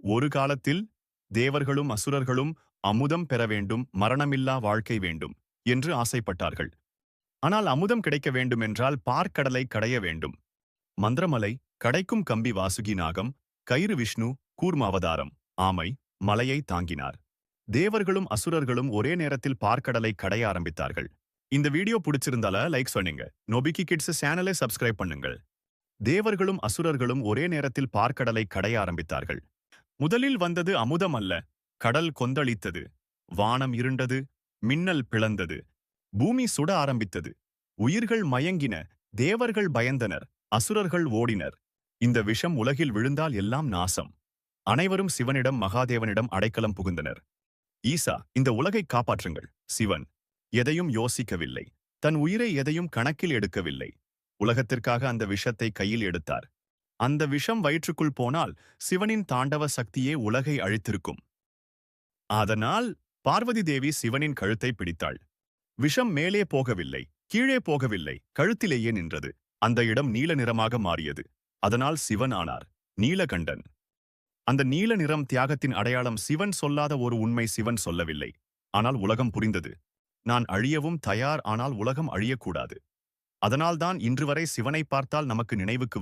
ஒரு காலத்தில் தேவர்களும் அசுரர்களும் அமுதம் பெற வேண்டும், மரணமில்லா வாழ்க்கை வேண்டும் என்று ஆசைப்பட்டார்கள். ஆனால் அமுதம் கிடைக்க வேண்டுமென்றால் பார்க்கடலை கடைய வேண்டும். மந்திரமலை, கடைக்கும் கம்பி வாசுகி நாகம், கயிறு விஷ்ணு, கூர்ம அவதாரம், ஆமை, மலையை தாங்கினார். தேவர்களும் அசுரர்களும் ஒரே நேரத்தில் பார்க்கடலை கடைய ஆரம்பித்தார்கள். இந்த வீடியோ பிடிச்சிருந்தால லைக் பண்ணுங்க. நொபிக்கி கிட்ஸ் சேனலை சப்ஸ்கிரைப் பண்ணுங்கள். தேவர்களும் அசுரர்களும் ஒரே நேரத்தில் பார்க்கடலை கடைய ஆரம்பித்தார்கள். முதலில் வந்தது அமுதம் அல்ல. கடல் கொந்தளித்தது. வானம் இருண்டது. மின்னல் பிளந்தது. பூமி சுட ஆரம்பித்தது. உயிர்கள் மயங்கின. தேவர்கள் பயந்தனர். அசுரர்கள் ஓடினர். இந்த விஷம் உலகில் விழுந்தால் எல்லாம் நாசம். அனைவரும் சிவனிடம் மகாதேவனிடம் அடைக்கலம் புகுந்தனர். ஈசா, இந்த உலகை காப்பாற்றுங்கள். சிவன் எதையும் யோசிக்கவில்லை. தன் உயிரை எதையும் கணக்கில் எடுக்கவில்லை. உலகத்திற்காக அந்த விஷத்தை கையில் எடுத்தார். அந்த விஷம் வயிற்றுக்குள் போனால் சிவனின் தாண்டவ சக்தியே உலகை அழித்திருக்கும். அதனால் பார்வதி தேவி சிவனின் கழுத்தை பிடித்தாள். விஷம் மேலே போகவில்லை, கீழே போகவில்லை, கழுத்திலேயே நின்றது. அந்த இடம் நீல நிறமாக மாறியது. அதனால் சிவன் ஆனார் நீலகண்டன். அந்த நீல நிறம் தியாகத்தின் அடையாளம். சிவன் சொல்லாத ஒரு உண்மை சிவன் சொல்லவில்லை. ஆனால் உலகம் புரிந்தது. நான் அழியவும் தயார், ஆனால் உலகம் அழியக்கூடாது. அதனால்தான் இன்று வரை சிவனை பார்த்தால் நமக்கு நினைவுக்கு